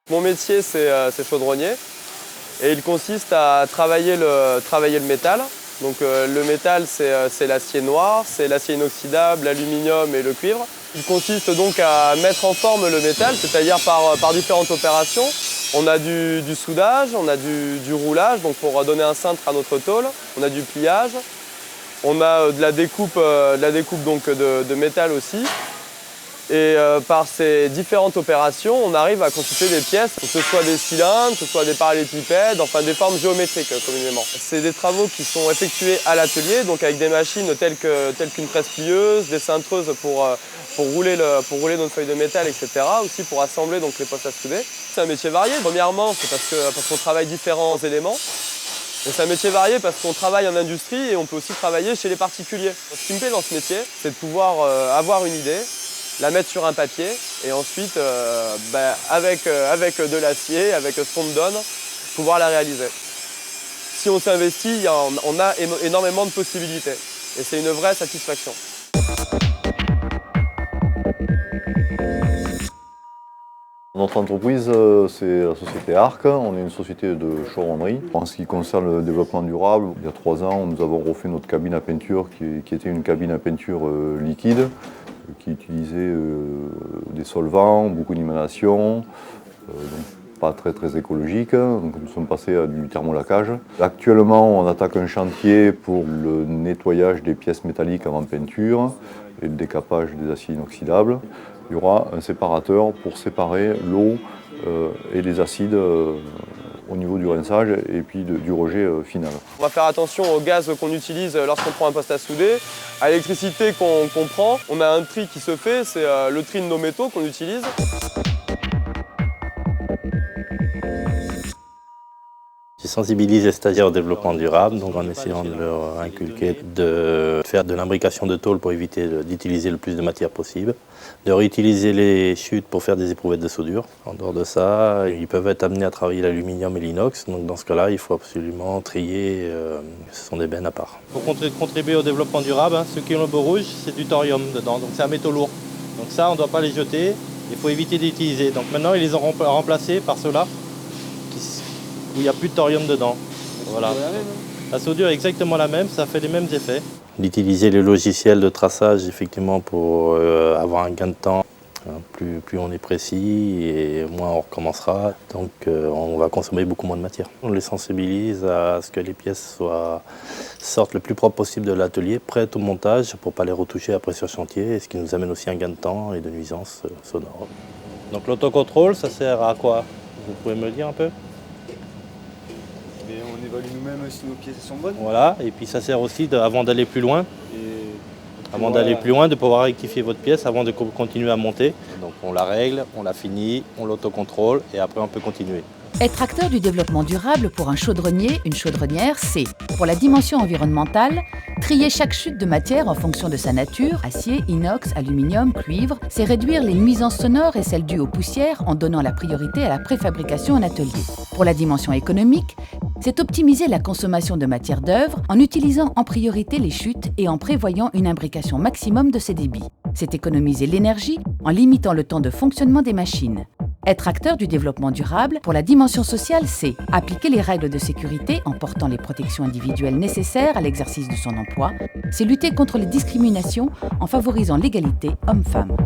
Mon métier, c'est chaudronnier et il consiste à travailler le métal. Donc le métal, c'est l'acier noir, c'est l'acier inoxydable, l'aluminium et le cuivre. Il consiste donc à mettre en forme le métal, c'est-à-dire par différentes opérations. On a du soudage, on a du roulage, donc pour donner un cintre à notre tôle. On a du pliage, on a de la découpe donc de métal aussi. Et par ces différentes opérations, on arrive à constituer des pièces, que ce soit des cylindres, que ce soit des parallélépipèdes, enfin des formes géométriques communément. C'est des travaux qui sont effectués à l'atelier, donc avec des machines telles qu'une presse-plieuse, des cintreuses pour rouler notre feuille de métal, etc. Aussi pour assembler donc les postes à souder. C'est un métier varié. Premièrement, c'est parce qu'on travaille différents éléments. Et c'est un métier varié parce qu'on travaille en industrie et on peut aussi travailler chez les particuliers. Ce qui me plaît dans ce métier, c'est de pouvoir avoir une idée, la mettre sur un papier et ensuite, avec de l'acier, avec ce qu'on me donne, pouvoir la réaliser. Si on s'investit, on a énormément de possibilités et c'est une vraie satisfaction. Notre entreprise, c'est la société ARC. On est une société de chaudronnerie. En ce qui concerne le développement durable, il y a 3 ans, nous avons refait notre cabine à peinture qui était une cabine à peinture liquide, qui utilisait des solvants, beaucoup d'émanations, pas très écologique. Donc nous sommes passés à du thermolacage. Actuellement, on attaque un chantier pour le nettoyage des pièces métalliques avant peinture et le décapage des aciers inoxydables. Il y aura un séparateur pour séparer l'eau et les acides au niveau du rinçage et puis du rejet final. On va faire attention au gaz qu'on utilise lorsqu'on prend un poste à souder, à l'électricité qu'on prend. On a un tri qui se fait, c'est le tri de nos métaux qu'on utilise. J'ai sensibilisé les stagiaires au développement durable, donc en essayant de leur inculquer de faire de l'imbrication de tôle pour éviter d'utiliser le plus de matière possible, de réutiliser les chutes pour faire des éprouvettes de soudure. En dehors de ça, ils peuvent être amenés à travailler l'aluminium et l'inox, donc dans ce cas-là, il faut absolument trier, ce sont des bennes à part. Pour contribuer au développement durable, ceux qui ont le beau rouge, c'est du thorium dedans, donc c'est un métaux lourd. Donc ça, on ne doit pas les jeter, il faut éviter d'utiliser. Donc maintenant, ils les ont remplacés par ceux-là, où il n'y a plus de thorium dedans. Voilà. La soudure est exactement la même, ça fait les mêmes effets. D'utiliser les logiciels de traçage effectivement pour avoir un gain de temps. Plus on est précis et moins on recommencera, donc on va consommer beaucoup moins de matière. On les sensibilise à ce que les pièces sortent le plus propre possible de l'atelier, prêtes au montage pour ne pas les retoucher après sur chantier, ce qui nous amène aussi un gain de temps et de nuisances sonores. Donc l'autocontrôle, ça sert à quoi? Vous pouvez me le dire un peu? Et on évalue nous-mêmes si nos pièces sont bonnes. Voilà, et puis ça sert aussi, avant d'aller plus loin, de pouvoir rectifier votre pièce avant de continuer à monter. Donc on la règle, on la finit, on l'autocontrôle et après on peut continuer. Être acteur du développement durable pour un chaudronnier, une chaudronnière, c'est, pour la dimension environnementale, trier chaque chute de matière en fonction de sa nature, acier, inox, aluminium, cuivre, c'est réduire les nuisances sonores et celles dues aux poussières en donnant la priorité à la préfabrication en atelier. Pour la dimension économique, c'est optimiser la consommation de matière d'œuvre en utilisant en priorité les chutes et en prévoyant une imbrication maximum de ces débits. C'est économiser l'énergie en limitant le temps de fonctionnement des machines. Être acteur du développement durable, pour la dimension sociale, c'est appliquer les règles de sécurité en portant les protections individuelles nécessaires à l'exercice de son emploi, c'est lutter contre les discriminations en favorisant l'égalité homme-femme.